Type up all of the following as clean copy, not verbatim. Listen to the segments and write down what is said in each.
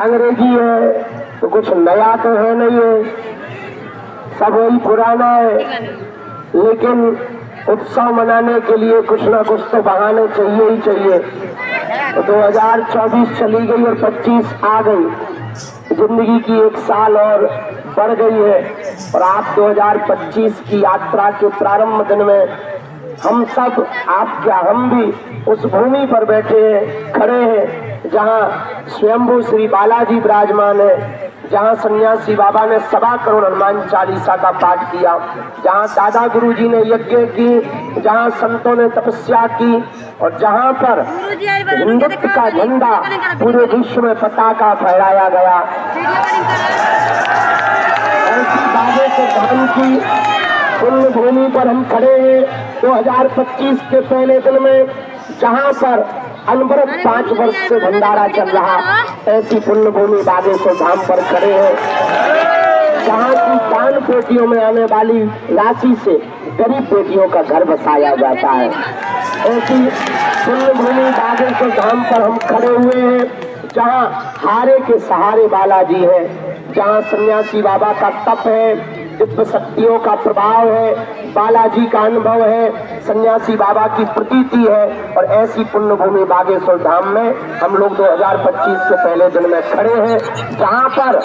अंग्रेजी है तो कुछ नया तो है नहीं है, सब वही पुराना है। लेकिन उत्सव मनाने के लिए कुछ ना कुछ तो बहाने चाहिए ही चाहिए। तो 2024 चली गई और 25 आ गई। जिंदगी की एक साल और बढ़ गई है और आप 2025 की यात्रा के प्रारंभ दिन में हम सब, आप क्या हम भी उस भूमि पर बैठे हैं, खड़े हैं जहाँ स्वयंभू श्री बालाजी विराजमान है, जहाँ सन्यासी बाबा ने 1.25 करोड़ हनुमान चालीसा का पाठ किया, जहाँ दादा गुरु जी ने यज्ञ की, जहाँ संतों ने तपस्या की और जहाँ पर हिंदुत्व का झंडा पूरे विश्व में पताका फहराया गया। ऐसी बाबे के धाम की पुण्य भूमि पर हम खड़े हैं 2025 के पहले दिन में, जहाँ पर अनवरत 5 वर्ष से भंडारा चल रहा। ऐसी पुण्य भूमि बागेश्वर धाम पर खड़े हैं जहाँ की दान पेटियों में आने वाली राशि से गरीब बेटियों का घर बसाया जाता है। ऐसी पुण्य भूमि बागेश्वर धाम पर हम खड़े हुए हैं जहाँ हारे के सहारे बालाजी है, जहाँ सन्यासी बाबा का तप है, दिव्य शक्तियों का प्रभाव है, बालाजी का अनुभव है, सन्यासी बाबा की प्रतीति है। और ऐसी पुण्य भूमि बागेश्वर धाम में हम लोग 2025 के पहले दिन में खड़े हैं जहाँ पर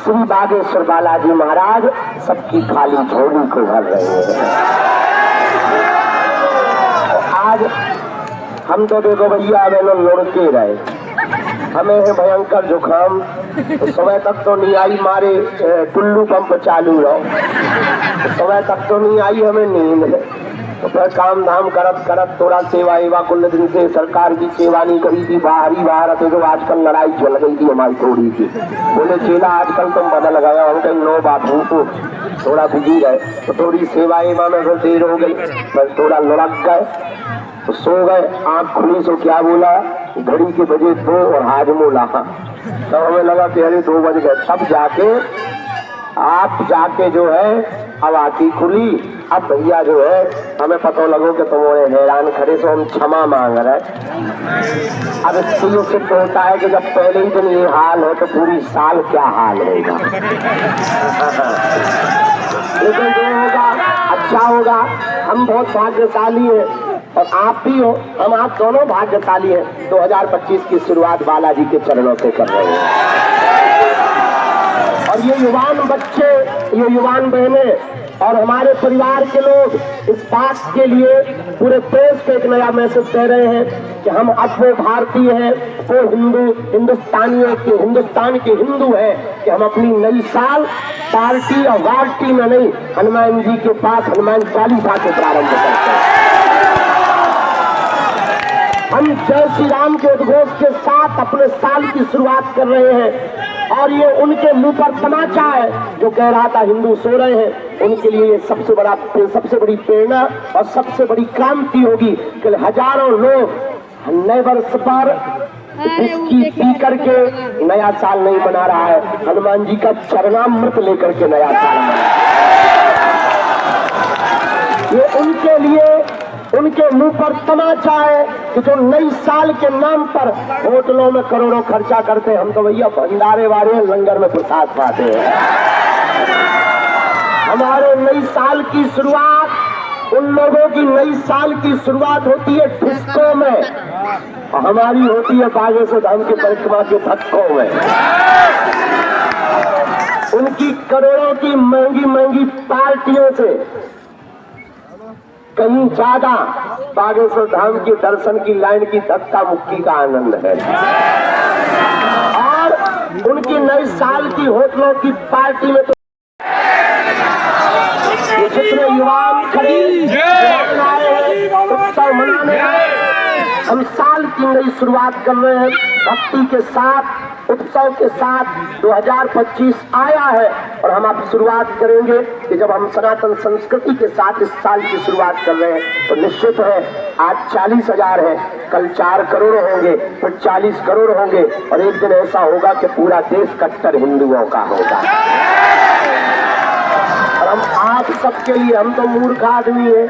श्री बागेश्वर बालाजी महाराज सबकी खाली झोली को भर रहे हैं। आज हम तो देखो भैया बहनों लुढ़के रहे, हमें है भयंकर जुकाम, तो समय तक तो नहीं आई, मारे टुल्लू पंप चालू रहो, तो समय तक तो नहीं आई हमें नींद। तो फिर काम धाम करत करत थोड़ा सेवा एवा कुल दिन से सरकार की सेवा नहीं करी थी, बाहरी बाहर थे। तो आजकल लड़ाई चल गई थी हमारी थोड़ी सी, बोले चेला आजकल तुम बदल गया, हम कहीं नो बापू को थोड़ा बिजी रहे, तो थोड़ी सेवा एवा में फिर देर हो गई, बस थोड़ा लड़क गए तो सो गए। आँख खुली सो क्या बोला, घड़ी के बजे 2 और हाजमो लाहा। तब हमें लगा कि अरे 2 बज गए। तब जाके आप जाके जो है अब आँखी खुली, अब भैया जो है हमें पता लगो कि तुम्हारे हैरान खड़े से हम क्षमा मांग रहे। अब इससे ये सिद्ध होता है कि जब पहले ही दिन ये हाल है तो पूरी साल क्या हाल होगा। लेकिन जो होगा अच्छा होगा। हम बहुत भाग्यशाली हैं और आप भी हो, हम आप दोनों भाग्यशाली हैं। 2025 की शुरुआत बालाजी के चरणों से कर रहे हैं और ये युवान बच्चे, ये युवान बहनें और हमारे परिवार के लोग इस बात के लिए पूरे देश को एक नया मैसेज दे रहे हैं कि हम अब वो भारतीय हैं, वो हिंदू, हिंदुस्तानियों के, हिंदुस्तान के हिंदू हैं कि हम अपनी नई साल पार्टी और वार्टी में नहीं, हनुमान जी के पास हनुमान चालीसा के प्रारंभ करते हैं। हम जय श्री राम के उद्घोष के साथ अपने साल की शुरुआत कर रहे हैं और ये उनके मुंह पर तमाचा है जो कह रहा था हिंदू सो रहे हैं। उनके लिए ये सबसे बड़ी प्रेरणा और सबसे बड़ी क्रांति होगी कि हजारों लोग नए वर्ष पर विस्की पी करके नया साल नहीं मना रहा है, हनुमान जी का चरणामृत लेकर के नया साल मना। ये उनके लिए उनके मुंह पर तमाचा है कि जो नई साल के नाम पर होटलों में करोड़ों खर्चा करते हैं, हम तो भैया भंडारे वाले लंगर में प्रसाद पाते हैं। हमारे नई साल की शुरुआत, उन लोगों की नई साल की शुरुआत होती है डिस्को में और हमारी होती है बागेश्वर धाम की परिक्रमा के धक्कों में। उनकी करोड़ों की महंगी महंगी पार्टियों से कहीं ज्यादा बागेश्वर धाम के दर्शन की लाइन की धक्का मुक्की का आनंद है और उनकी नई साल की होटलों की पार्टी में तो ये जितने युवा खड़े उत्सव मनाने आए, हम साल की नई शुरुआत कर रहे हैं भक्ति के साथ, उत्सव के साथ। 2025 आया है और हम अब शुरुआत करेंगे कि जब हम सनातन संस्कृति के साथ इस साल की शुरुआत कर रहे हैं तो निश्चित है आज 40,000 है, कल 4 करोड़ होंगे, फिर 40 करोड़ होंगे और एक दिन ऐसा होगा कि पूरा देश कट्टर हिंदुओं का होगा। और हम आप सबके लिए, हम तो मूर्ख आदमी है,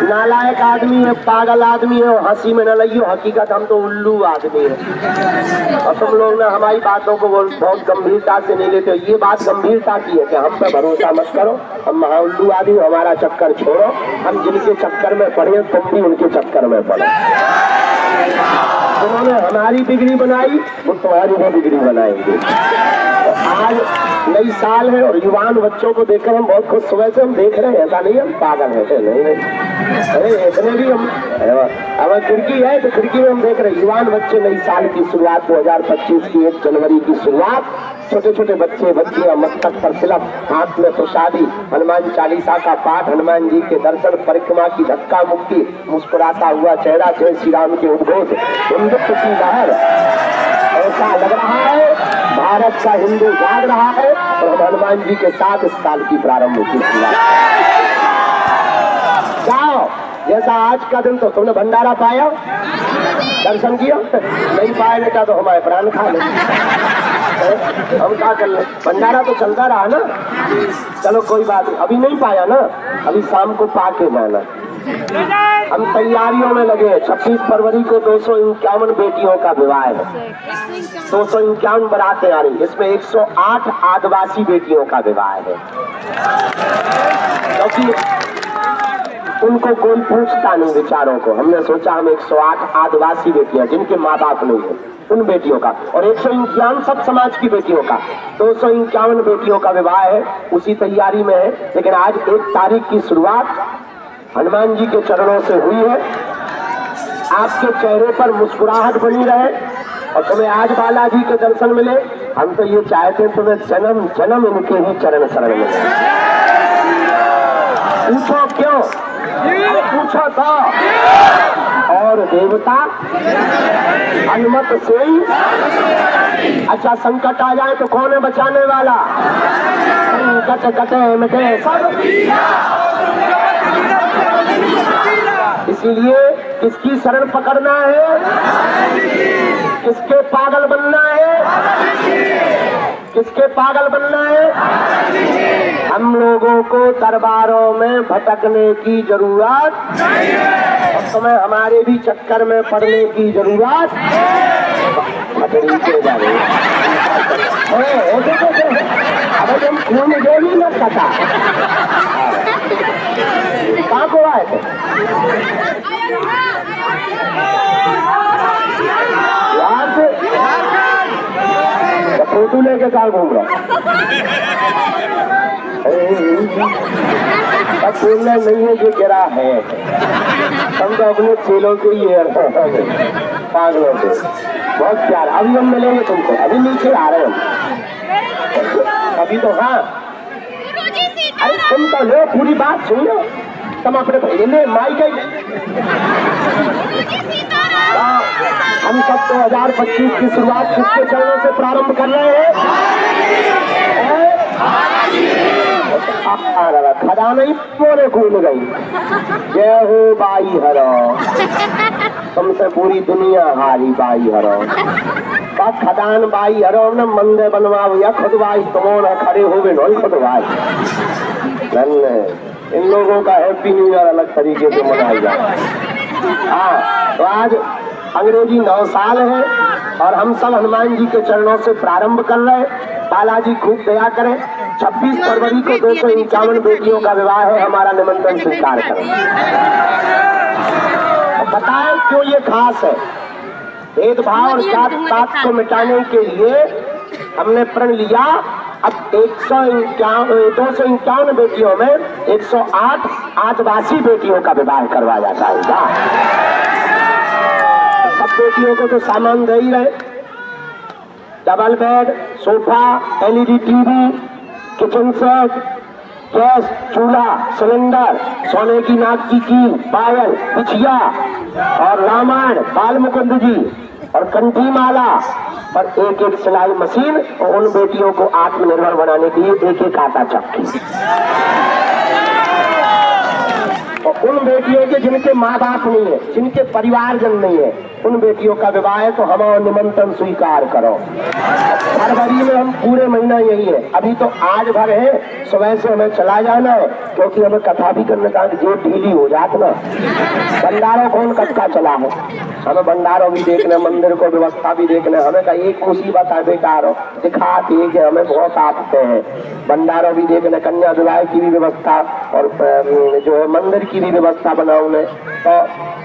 नालायक आदमी है, पागल आदमी है, हंसी में न लइयो, हकीकत हम तो उल्लू आदमी है। और तुम लोग ना हमारी बातों को बहुत गंभीरता से नहीं लेते। ये बात गंभीरता की है कि हम पे भरोसा मत करो, हम महा उल्लू आदमी, हमारा चक्कर छोड़ो। हम जिनके चक्कर में पड़े तुम भी उनके चक्कर में पड़ो। उन्होंने हमारी बिगड़ी बनाई, वो तुम्हारी भी बिगड़ी बनाएंगे। आज नई साल है और युवान बच्चों को देखकर हम बहुत खुश, सुबह से हम देख रहे हैं, ऐसा नहीं हम पागल है, नहीं अरे इतने भी हम, अब खिड़की है तो खिड़की में हम देख रहे हैं युवान बच्चे, नई साल की शुरुआत 2025 की 1 जनवरी की शुरुआत। छोटे छोटे बच्चे बच्चियां मस्तक पर तिलक, हाथ में प्रसादी, हनुमान चालीसा का पाठ, हनुमान जी के दर्शन, परिक्रमा की धक्का मुक्की, मुस्कुराता हुआ चेहरा, जय श्री राम के उद्घोष, हिंदुत्व की लहर। ऐसा लग रहा है भारत का हिंदू जाग रहा है और हम हनुमान जी के साथ इस साल की प्रारंभ की शुरुआत। जाओ, जैसा आज का दिन तो तुमने भंडारा पाया, दर्शन किया, नहीं पाया बेटा तो हमारे प्राण खा ले। हम क्या कर ले, भंडारा तो चलता रहा ना, चलो कोई बात नहीं, अभी नहीं पाया ना, अभी शाम को पाके जाना। हम तैयारियों में लगे। 26 फरवरी को 251 बेटियों का विवाह है, 251 बारातें आ रही, इसमें 108 आदिवासी बेटियों का विवाह है, क्योंकि उनको कोई पूछता नहीं विचारों को। हमने सोचा हम 108 आदिवासी बेटियां जिनके माँ बाप नहीं है उन बेटियों का, और 151 सब समाज की बेटियों का, 251 बेटियों का विवाह है, उसी तैयारी में है। लेकिन आज 1 तारीख की शुरुआत हनुमान जी के चरणों से हुई है। आपके चेहरे पर मुस्कुराहट बनी रहे और तुम्हें आज बालाजी के दर्शन मिले। हम तो ये चाहते हैं तुम्हें जन्म जन्म इनके ही चरण शरण मिले। पूछो क्यों, पूछो तो। और देवता हनुमत से ही, अच्छा संकट आ जाए तो कौन है बचाने वाला? संकट कटे मिटे सब। इसीलिए किसकी शरण पकड़ना है, किसके पागल बनना है, किसके पागल बनना है? हम लोगों को दरबारों में भटकने की जरूरत और तुम्हें हमारे भी चक्कर में पड़ने की जरूरत अबे तुम खून जो भी न कटा कहाँ को आए थे यार से फोटो लेके कहाँ घूम रहा? अब बोलना नहीं है जो गिरा है, हम तो अपने चेलों के ही है, पागलों से बहुत प्यार। अभी हम मिलेंगे तुमको, अभी नीचे आ रहे हम अभी तो। हाँ अरे तुम तो लो पूरी बात सुन लो, तुम अपने भैया माई गई। हम सब 2025 की शुरुआत किसके चरणों से प्रारंभ कर रहे हैं? खदा नहीं पूरे घूम गई। जय हो बाई हरो, तुमसे पूरी दुनिया हारी बाई हरो। खदान बाई हरो न मंदिर बनवाओ या खुद भाई तुमो न खड़े हो गए नो खुद भाई। इन लोगों का हैप्पी न्यू ईयर अलग तरीके से मनाया जाए। हाँ तो आज अंग्रेजी 9 साल है और हम सब हनुमान जी के चरणों से प्रारंभ कर रहे हैं। बालाजी खूब दया करें। 26 फरवरी को 251 बेटियों का विवाह है, हमारा निमंत्रण स्वीकार करें। बताएं क्यों ये खास है? भेदभाव और जात पात को मिटाने के लिए हमने प्रण लिया। अब 251 बेटियों में 108 आदिवासी बेटियों का विवाह करवाया जाएगा। सब बेटियों को तो सामान दे ही रहे, double bed, sofa, LED TV, kitchen set, gas चूल्हा, सिलेंडर, सोने की नाक की कील, पायल, बिछिया और रामायण, बाल मुकुंद जी और कंठी माला और एक सिलाई मशीन और उन बेटियों को आत्मनिर्भर बनाने के लिए एक आटा चक्की। और उन बेटियों के जिनके माँ बाप नहीं है, जिनके परिवारजन नहीं है, उन बेटियों का विवाह है तो हमारा निमंत्रण स्वीकार करो। फरवरी में हम पूरे महीना यही है। अभी तो आज भर है, सुबह से हमें चला जाना है क्योंकि हमें कथा भी करने का जो ढीली हो जात ना। भंडारों कौन कटका चला है, हमें भंडारों भी देखने, मंदिर को व्यवस्था भी देखने। हमें का एक मुसीबत है बेकार दिखाती है कि हमें बहुत आते हैं भंडारों भी देखने, कन्या विवाह की भी व्यवस्था और जो है मंदिर की भी व्यवस्था बनाऊंगे। तो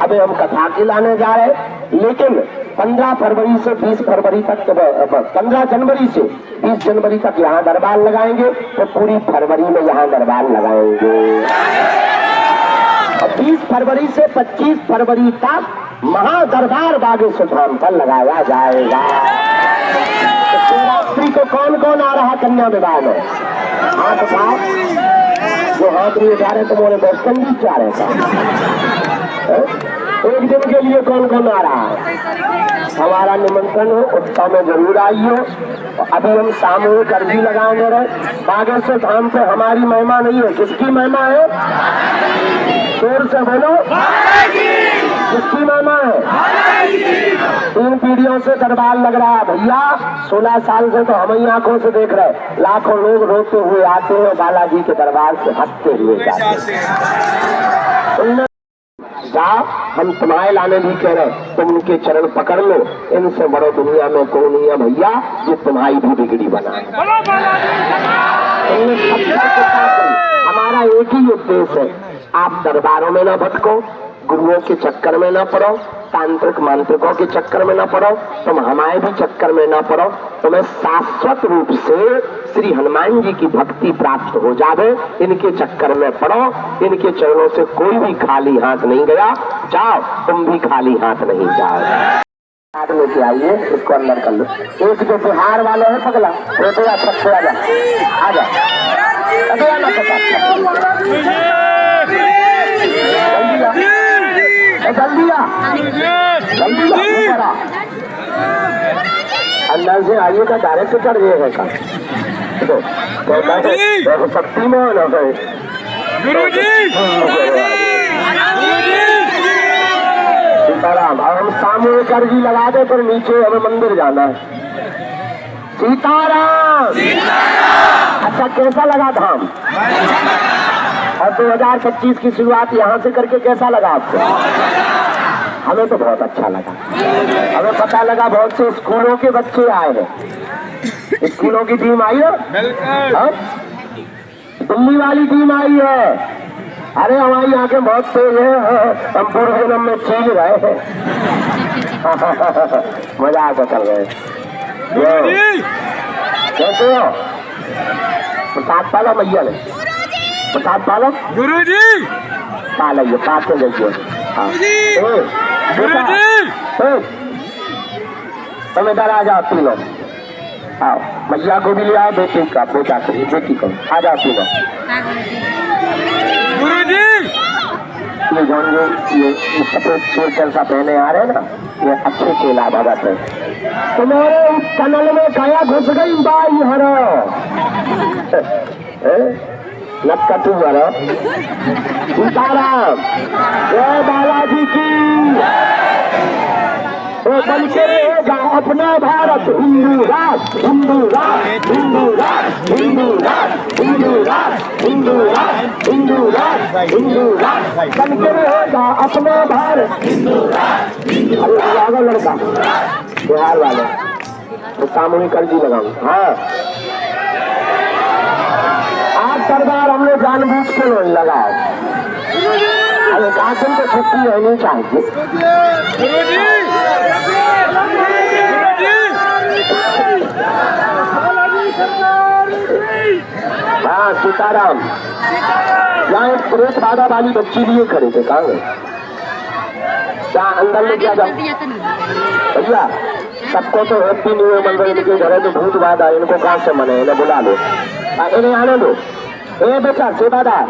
अभी हम कथा के लाने जा रहे हैं, लेकिन 15 फरवरी से 20 फरवरी तक, 15 जनवरी से 20 जनवरी तक यहाँ दरबार लगाएंगे, तो पूरी फरवरी में यहाँ दरबार लगाएंगे। और 20 फरवरी से 25 फरवरी तक महादरबार बागेश्वर धाम पर लगाया जाएगा। तो शिवरात्रि को कौन कौन आ रहा कन्या विवाह में? हाथ साफ जो हाथ नहीं उठा रहे तो मोरे दर्शन भी जा रहे था। एक दिन के लिए कौन कौन आ रहा है? हमारा निमंत्रण हो, उत्सव में जरूर आइए। अभी हम सामूहिक अर्जी लगाएंगे रहे। बागेश्वर धाम पे हमारी महिमा नहीं है, किसकी महिमा है? जोर से बोलो, किसकी महिमा है? 3 पीढ़ियों से दरबार लग रहा है भैया। 16 साल से तो हम ही आंखों से देख रहे, लाखों लोग रोते हुए आते हैं, बालाजी के दरबार से हंसते हुए जाते हैं। जाओ, हम तुम्हारे लाने भी कह रहे, तुम उनके चरण पकड़ लो। इनसे बड़ो दुनिया में कौन नहीं है भैया, जो तुम्हारी भी बिगड़ी बनाए। हमारा एक ही उद्देश्य है, आप दरबारों में ना भटको, गुरुओं के चक्कर में ना पड़ो, तांत्रिक मांत्रिकों के चक्कर में ना पड़ो, तुम हमारे भी चक्कर में ना पड़ो। तुम्हें शाश्वत रूप से श्री हनुमान जी की भक्ति प्राप्त हो जावे। इनके चक्कर में पड़ो, इनके चरणों से कोई भी खाली हाथ नहीं गया। जाओ, तुम भी खाली हाथ नहीं जाओ। हाथ लेके आइए, इसको अंदर कर लो। एक जो बिहार वाले है पगला, रोटेगा सबसे आजा, आजा जल्दी अंदर से आइए का डायरेक्ट चढ़ गए है का शक्ति में हो ना सीताराम। अब हम सामूहिक अर्जी लगा दे, फिर नीचे हमें मंदिर जाना है। सीताराम। अच्छा, कैसा लगा धाम? और 2025 की शुरुआत यहाँ से करके कैसा लगा आपको? हमें तो बहुत अच्छा लगा। हमें पता लगा बहुत से स्कूलों के बच्चे आए हैं। स्कूलों की टीम आई है, दिल्ली वाली टीम आई है। अरे हमारी आंखें बहुत तेज है, हम पूर्व जन्म में चीज रहे हैं। मजा आता कर रहे हैं। कैसे हो? प्रसाद पाला मैया ने, प्रसाद पालो गुरु जी, पालिए, पाते लीजिए। तुम इधर आ जाओ, पी लो। आओ, मैया को भी ले आओ, बेटी का, बेटा को, बेटी को, आ जाओ, पी लो। गुरु जी, ये जो ये सफेद सूट जैसा पहने आ रहे ना, ये अच्छे चेला भगत है। तुम्हारे टनल में काया घुस गई बाई हरो नटकटू वाला। सीताराम, जय बालाजी की। तो बन के रहेगा अपना भारत, हिंदू राष्ट्र, हिंदू राष्ट्र, हिंदू राष्ट्र, हिंदू राष्ट्र, हिंदू राष्ट्र, हिंदू राष्ट्र, हिंदू राष्ट्र, हिंदू राष्ट्र, बन के रहेगा अपना भारत, हिंदू राष्ट्र। अरे आगे लड़का बिहार वाले तो सामूहिक अर्जी लगाऊं। हाँ, सरदार हमने जानबूझ के नहीं लगाओ। अरे कासिम को छुट्टी रहनी चाहिए। हाँ सीताराम, यहाँ एक प्रेत बाधा वाली बच्ची लिए खड़े थे, कहाँ गए? क्या अंदर में क्या जाओ भैया? सबको तो हैप्पी न्यू ईयर मंदिर के घर है, तो भूत बाधा इनको कहाँ से मने? इन्हें बुला लो, इन्हें आने दो। ए बेटा सेवादार,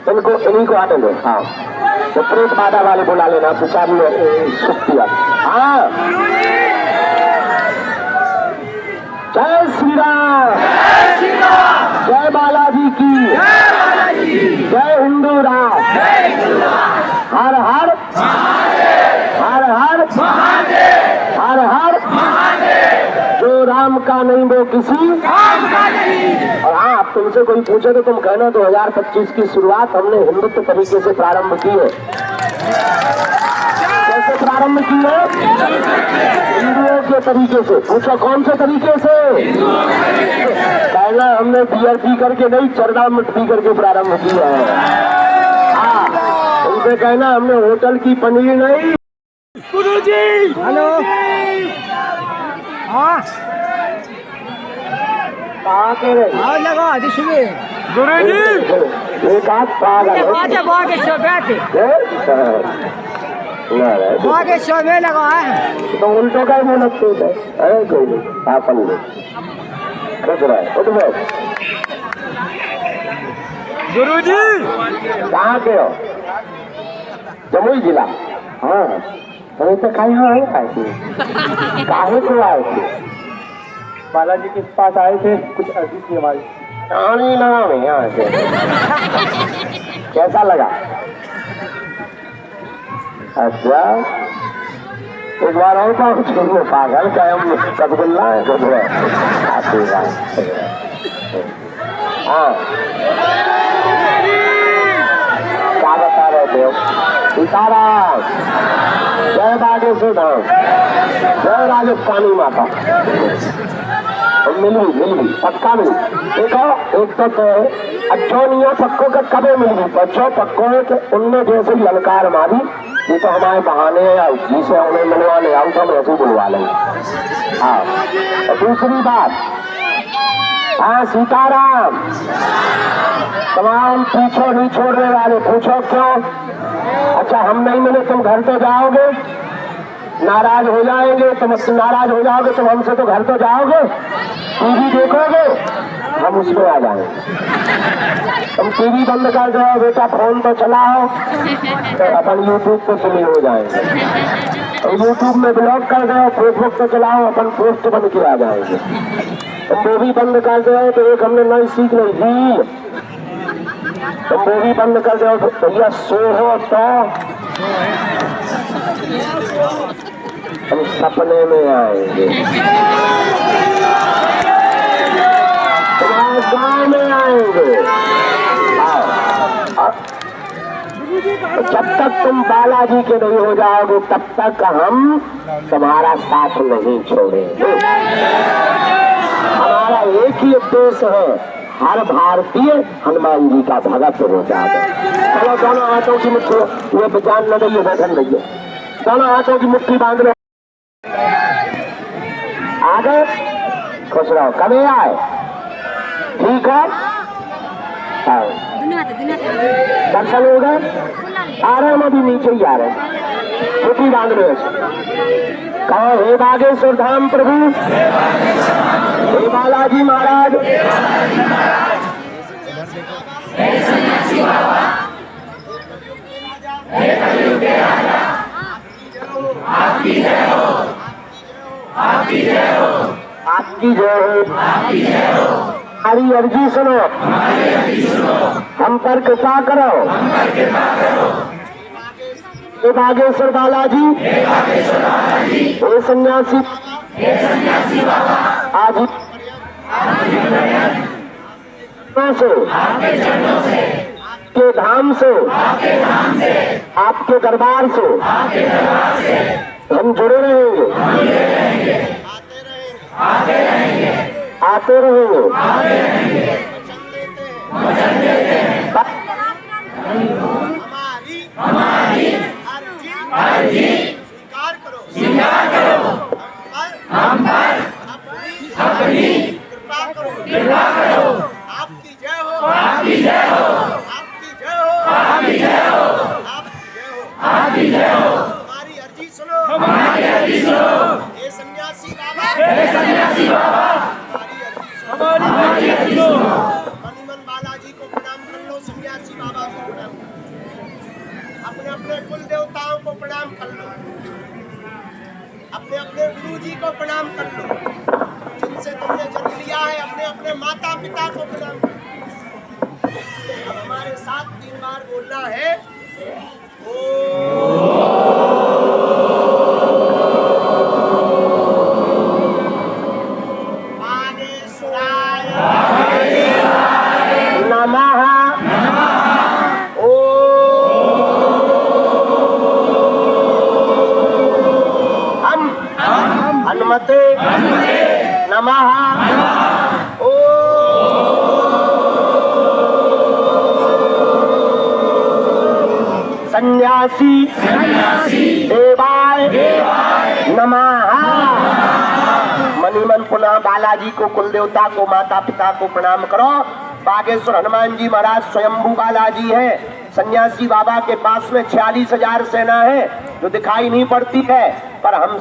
इनको इन्हीं को आने दो। हाँ, तो प्रेत बाधा वाले बुला लेना, पुचारी छुट्टी। हाँ, जय श्री राम, जय बालाजी की, जय हिंदू राष्ट्र, हर हर हर हर हर हर। जो राम का नहीं वो किसी काम का नहीं। और हाँ, अब तुमसे कोई पूछे तो तुम कहना 2025 की शुरुआत हमने हिंदुत्व तरीके से प्रारंभ की है। कैसे प्रारंभ की है? हिंदुओं के तरीके से। पूछो कौन से तरीके से? कहना हमने बियर पी करके नहीं, चरदामृत पी करके प्रारंभ किया है। हाँ, उनसे कहना हमने होटल की पनीर नहीं। गुरुजी हेलो। हाँ कहाँ के रहे? हाँ लगा गुरुजी एक हाथ पागल में लगा है तो उल्टो का ही लगते है। अरे कोई नहीं, आप खुद रहे उठ गए। गुरुजी कहाँ के हो? जमुई जिला। हाँ अरे तो कहीं आए थे? काहे को आए थे? बालाजी के पास आए थे, कुछ अर्जी थी हमारी। कहानी लगा में यहाँ से। कैसा लगा? अच्छा एक बार और पाऊँ पागल का हम कदगुल्ला है खुद है। हाँ क्या बता रहे थे? सीताराम, जय बागेश्वर धाम, जय राजस्थानी माता। मिली पक्का मिली। देखो एक तो अच्छो नहीं हो पक्को का कभी मिली तो अच्छो पक्को है कि उनने जैसे ललकार मारी। ये तो हमारे बहाने जिसे उन्हें मिलवाने आऊ तो हम ऐसे बुलवा लेंगे। हाँ और दूसरी बात, हाँ सीताराम, तमाम पूछो नहीं छोड़ने वाले पूछो क्यों? अच्छा हम नहीं मिले तुम घर तो जाओगे? नाराज हो जाएंगे तुम, नाराज हो जाओगे तुम हमसे तो घर तो जाओगे? टीवी देखोगे? हम उसमें आ जाएंगे। तुम टीवी बंद कर दो बेटा, फोन तो चलाओ तो अपन यूट्यूब पे सुनी हो जाएंगे। और यूट्यूब में ब्लॉग कर दो, फेसबुक पे चलाओ, अपन पोस्ट बन के आ जाएंगे। तुम मूवी बंद कर दो तो एक हमने नई सीख ली रील। तुम मूवी बंद कर दो तो भैया सो हो तो हम सपने में आएंगे, तुम्हारे गाँव में आएंगे। तो जब तक तुम बालाजी के नहीं हो जाओगे तब तक हम तुम्हारा साथ नहीं छोड़ेंगे। हमारा एक ही उद्देश्य है, हर भारतीय हनुमान जी का भगत हो जाए। चलो दोनों हाथों की मुट्ठी, ये जान न दइए, बैठन दइए, दोनों हाथों की मुट्ठी बांध लो। आगे खुश रहो। कभी आए? ठीक है, दर्शन हो गए? आ रहे हम अभी नीचे ही आ रहे, मुट्ठी बांध लो ऐसे। कहो हे बागेश्वर धाम प्रभु, हे बालाजी महाराज, आपकी जय हो, आपकी जय हो, आपकी जय हो, आपकी जय हो। हमारी अर्जी सुनो, हम पर कृपा करो, हे बागेश्वर बालाजी, हे सन्यासी आज से के धाम से, आपके दरबार से हम जुड़े रहेंगे, आते रहेंगे। हमारी अर्जी स्वीकार करो, हम पर अपनी कृपा करो। आपकी जय हो, आपकी जय हो, आपकी जय हो, आपकी जय हो, आपकी जय हो। हमारी अर्जी सुनो, हमारी अर्जी सुनो। हे सन्यासी बाबा, हे सन्यासी बाबा, हमारी अर्जी सुनो। मन बालाजी को प्रणाम कर लो, सन्यासी बाबा को प्रणाम कर लो, अपने अपने कुल देवताओं को प्रणाम कर लो, अपने अपने गुरु जी को प्रणाम कर लो, जिनसे तुमने जन्म लिया है, अपने अपने माता पिता को प्रणाम कर लो। अब हमारे साथ 3 बार बोलना है, नमः। ओ सन्यासी देवाय नमः। मनीमन पुनः बालाजी को, कुल देवता को, माता पिता को प्रणाम करो। बागेश्वर हनुमान जी महाराज स्वयंभू बालाजी है। सन्यासी बाबा के पास में 46,000 सेना है जो दिखाई नहीं पड़ती है, पर हम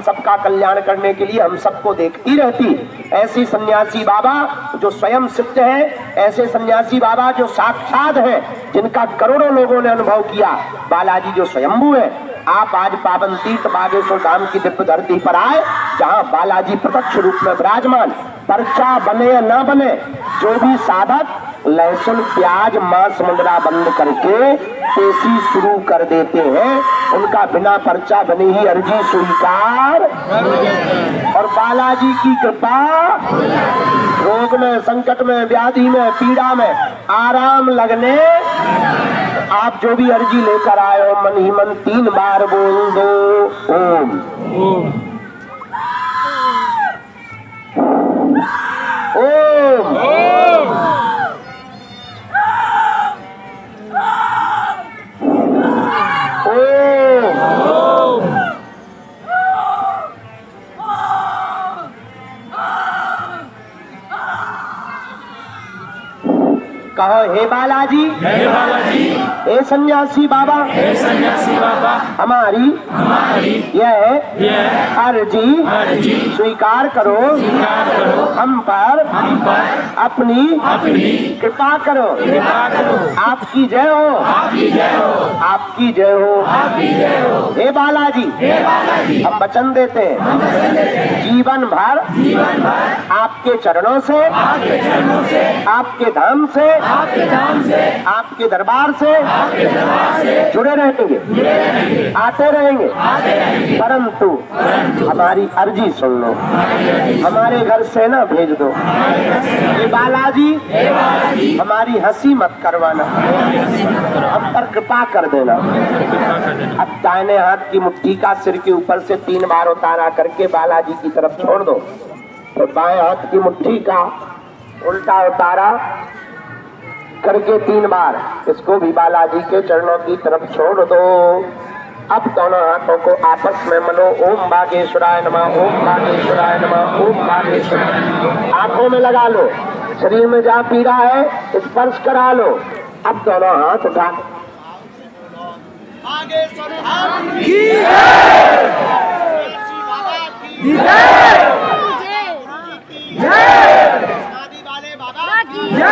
सबका कल्याण करने के लिए हम सबको देखती रहती। ऐसी सन्यासी बाबा जो स्वयं सिद्ध है, ऐसे सन्यासी बाबा जो साक्षात है, जिनका करोड़ों लोगों ने अनुभव किया। बालाजी जो स्वयंभू है। आप आज पावन तीर्थ बागेश्वर धाम की दिव्य धरती पर आए, जहाँ बालाजी प्रत्यक्ष रूप में विराजमान। पर्चा बने या ना बने, जो भी साधक लहसुन प्याज मांस मुद्रा बंद करके पेशी शुरू कर देते हैं, उनका बिना पर्चा बने ही अर्जी स्वीकार। और बालाजी की कृपा रोग में, संकट में, व्याधि में, पीड़ा में आराम लगने। आप जो भी अर्जी लेकर आए हो, मन ही मन 3 बार बोल दो ओम। ओम कहो हे बालाजी, हे सन्यासी बाबा, हमारी यह अर्जी स्वीकार करो। हम पर अपनी कृपा करो। आपकी जय हो, आपकी जय हो। हे बालाजी, हम वचन देते हैं जीवन भर आपके चरणों से, आपके धाम से, आपके दरबार से जुड़े रहेंगे, आते रहेंगे। परंतु हमारी अर्जी सुन लो, हमारे घर सेना भेज दो। ये बालाजी हमारी हंसी मत करवाना, हम पर कृपा कर देना। अब दाहिने हाथ की मुट्ठी का सिर के ऊपर से 3 बार उतारा करके बालाजी की तरफ छोड़ दो। तो बाएं हाथ की मुट्ठी का उल्टा उतारा करके 3 बार इसको भी बालाजी के चरणों की तरफ छोड़ दो। अब दोनों हाथों को आपस में मनो ओम बागेश्वराय नमः, ओम बागेश्वराय नमः, ओम बागेश्वराय। आंखों में लगा लो, शरीर में जहाँ पीड़ा है स्पर्श करा लो। अब दोनों हाथ उठा बागेश्वर धाम की जय, बाबा की जय, शादी वाले बाबा की जय,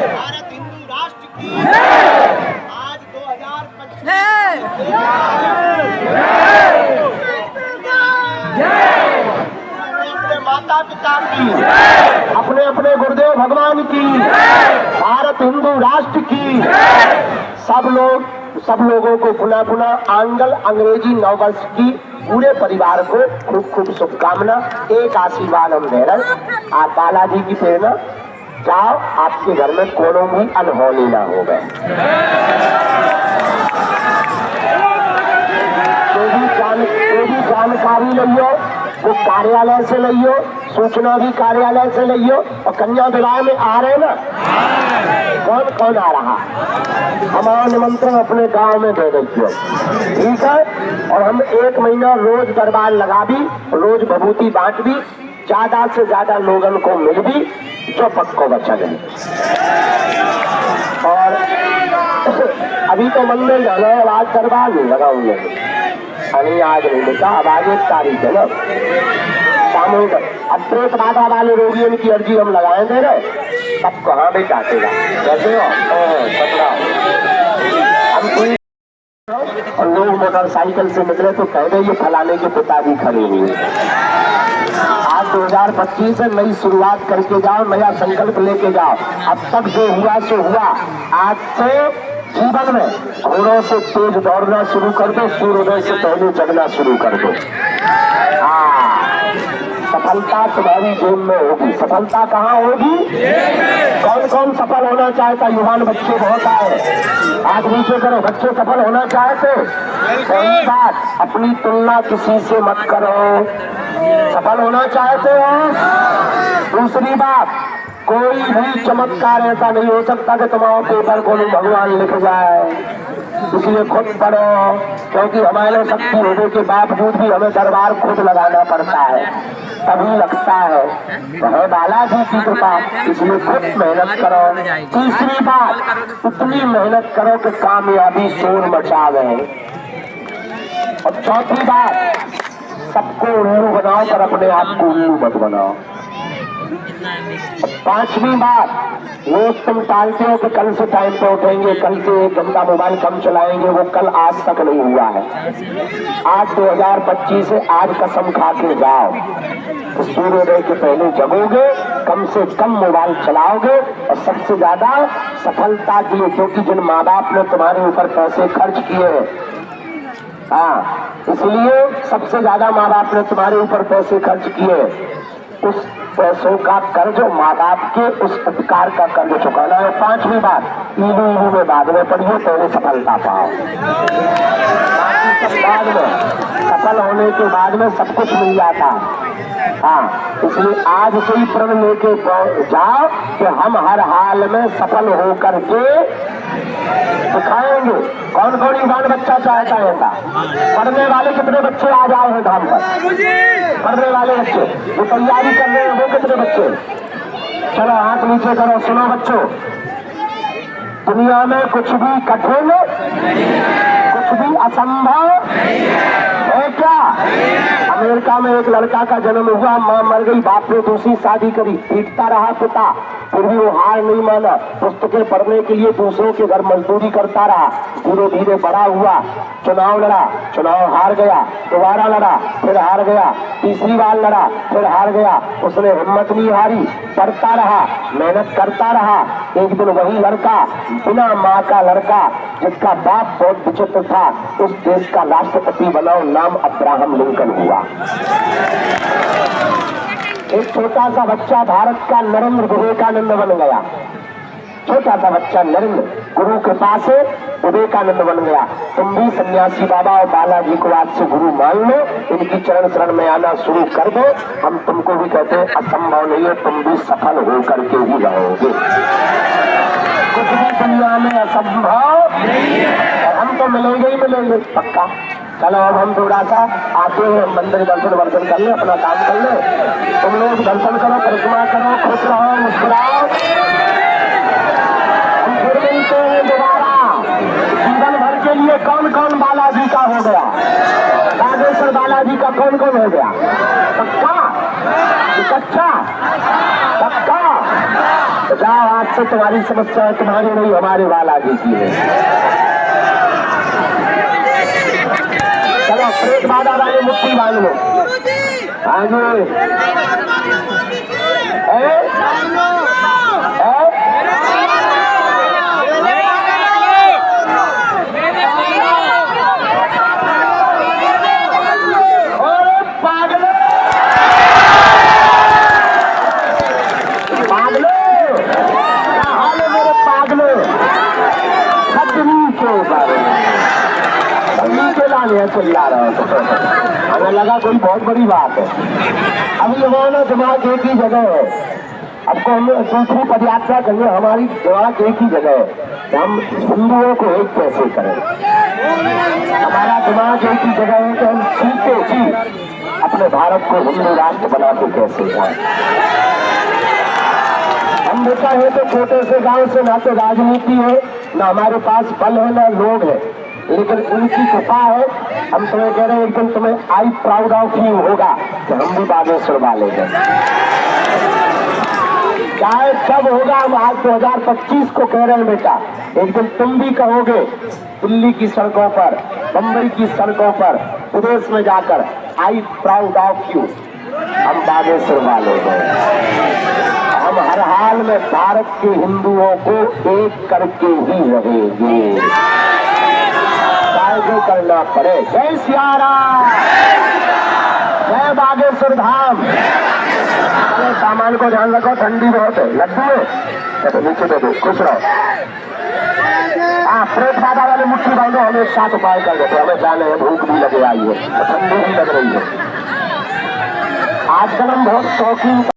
भारत हिंदू राष्ट्र की जय। आज 2025 अपने माता पिता की, अपने अपने गुरुदेव भगवान की, भारत हिंदू राष्ट्र की सब लोगों को पुनः पुनः आंगल अंग्रेजी नववर्ष की पूरे परिवार को खूब खूब शुभकामना। एक आशीर्वाद हम दे रहे, आप बालाजी की प्रेरणा जाओ, आपके घर में कोनो भी अनहोनी ना हो गए। कोई भी जानकारी लियो, वो कार्यालय से लियो, सूचना भी कार्यालय से लियो। और कन्या विवाह में आ रहे ना, कौन कौन आ रहा, हमारा निमंत्रण अपने गांव में दे दीजिए, ठीक है। और हम 1 महीना रोज दरबार लगा भी, रोज भभूति बांट भी, ज्यादा से ज्यादा लोगों को मिल भी, जो पक्को बचा गए। और अभी तो मंदिर जाना है, आज दरबार नहीं लगाऊंगे, अभी आज नहीं बेटा, अब आगे 1 तारीख है ना सामूहिक। अब प्रेत बाधा वाले रोगियों की अर्जी हम लगाए दे रहे, सब कहाँ बेटा आतेगा, कैसे हो पकड़ा। हम कोई और लोग मोटरसाइकिल से निकले तो कह दे ये फलाने के पिताजी खड़े हुए। आज 2025 है, नई शुरुआत करके जाओ, नया संकल्प लेके जाओ। अब तक जो हुआ सो हुआ, आज से जीवन में घोड़ों से तेज दौड़ना शुरू कर दो, सूर्योदय से पहले जगना शुरू कर दो। सफलता तुम्हारी जेब में होगी। सफलता कहाँ होगी? कौन कौन सफल होना चाहता? युवान बच्चे बहुत आए, आज नीचे करो, बच्चे सफल होना चाहते। पहली बात, अपनी तुलना किसी से मत करो। सफल होना चाहते हो? दूसरी बात, कोई भी चमत्कार ऐसा नहीं हो सकता कि तुम्हारे पेपर को भगवान लिख जाए, इसलिए खुद पढ़ो, क्योंकि हमारे शक्ति होने के बावजूद भी हमें दरबार खुद लगाना पड़ता है, तभी लगता है। तो है बालाजी की कृपा, इसलिए खुद मेहनत करो। तीसरी बात, इतनी मेहनत करो कि कामयाबी शोर मचा गए। और चौथी बात, सबको उल्लू बनाओ पर अपने आप को उल्लू मत बनाओ। पांचवी बात, वो तुम टालते हो कि कल से टाइम पे उठेंगे, कल से 1 घंटा मोबाइल कम चलाएंगे, वो कल आज तक नहीं हुआ है। आज 2025 है, आज कसम खा के जाओ, सूर्योदय के पहले जगोगे, कम से कम मोबाइल चलाओगे, और सबसे ज्यादा सफलता के लिए, क्योंकि जिन माँ बाप ने तुम्हारे ऊपर पैसे खर्च किए हैं, हाँ, इसलिए सबसे ज्यादा माँ बाप ने तुम्हारे ऊपर पैसे खर्च किए, उस पैसों का कर्ज, माँ बाप के उस उपकार का कर्ज चुकाना है। पांचवी बात, ईलू में बाद में पढ़िए, पहले सफलता पाओ, बाकी सब बाद में, सफल होने के बाद में सब कुछ मिल जाता है। हाँ, इसलिए आज से ही प्रण लेके जाओ कि हम हर हाल में सफल होकर के दिखाएंगे। कौन कौन युवान बच्चा चाहता है ऐसा? पढ़ने वाले कितने बच्चे आज आए हैं धाम पर? पढ़ने वाले बच्चे जो तैयारी कर रहे हैं, वो कितने बच्चे? चलो हाथ नीचे करो। सुनो बच्चों, दुनिया में कुछ भी कठिन, कुछ भी असंभव है क्या? अमेरिका में एक लड़का का जन्म हुआ, मां मर गई, बाप ने दूसरी शादी करी, पीटता रहा पिता, फिर भी वो हार नहीं माना, पुस्तकें पढ़ने के लिए दूसरों के घर मजदूरी करता रहा, धीरे धीरे बड़ा हुआ, चुनाव लड़ा, चुनाव हार गया, दोबारा लड़ा, फिर हार गया, तीसरी बार लड़ा, फिर हार गया, उसने हिम्मत नहीं हारी, पढ़ता रहा, मेहनत करता रहा। एक दिन वही लड़का, बिना माँ का लड़का, जिसका बाप बहुत विचित्र था, उस देश का राष्ट्रपति बना, नाम अब्राहम लिंकन हुआ। एक छोटा सा बच्चा भारत का नरेंद्र विवेकानंद बन गया। छोटा सा बच्चा नरेंद्र गुरु के पास है, विवेकानंद बन गया। तुम भी सन्यासी बाबा और बालाजी को आज से गुरु मान लो, इनकी चरण शरण में आना शुरू कर दो। हम तुमको भी कहते हैं असंभव नहीं है, तुम भी सफल होकर के ही रहोगे। कुछ भी दुनिया में असंभव नहीं है, और हम तो मिलेंगे ही मिलेंगे पक्का। चलो अब हम थोड़ा सा आते हैं, मंदिर दर्शन वर्शन कर ले, अपना काम कर ले। तुम लोग दर्शन करो, परिक्रमा करो, खुश रहो, मुस्कुराओ। हम फिर मिलते हैं दोबारा। जीवन भर के लिए कौन कौन बालाजी का हो गया? बागेश्वर बालाजी का कौन कौन हो गया? पक्का? कच्चा? पक्का? तो जाओ, आज से तुम्हारी समस्या तुम्हारी नहीं, हमारे बालाजी की है। चलो प्रेत बाधा वाले मुट्ठी बांध लो। हाँ जी, चिल्ला रहा है, हमें लगा कोई बहुत बड़ी बात है। अभी हमारा दिमाग एक ही जगह है। आपको हम दूसरी पदयात्रा करिए, हमारी दिमाग एक ही जगह है, हम हिंदुओं को एक कैसे करें। हमारा दिमाग एक ही जगह है कि हम सीखते जी अपने भारत को हिंदू राष्ट्र बनाते कैसे जाए। हम देखा है तो छोटे से गांव से ना तो राजनीति है, ना हमारे पास बल है, ना लोग है, लेकिन उनकी कृपा है। हम तुम्हें कह रहे हैं, एक दिन तुम्हें आई प्राउड ऑफ यू होगा कि हम भी बागेश्वर वाले हैं। चाहे कब होगा, हम आज 2025 को कह रहे हैं बेटा, एक दिन तुम भी कहोगे दिल्ली की सड़कों पर, बम्बई की सड़कों पर, विदेश में जाकर, आई प्राउड ऑफ यू, हम बागेश्वर वाले हैं। हम हर हाल में भारत के हिंदुओं को एक करके ही रहेंगे, चाहे जो करना पड़े। जय सिया राम, जय बागेश्वर धाम। चलो सामान को ध्यान रखो, ठंडी बहुत है, लड्डू है तो नीचे दे दो, खुश रहो। प्रेत बाधा वाले मुट्ठी बांधो, हम एक साथ उपाय कर देते, हमें जाने है, भूख भी लगे आई है, ठंडी भी लग रही है। आजकल हम बहुत शौकीन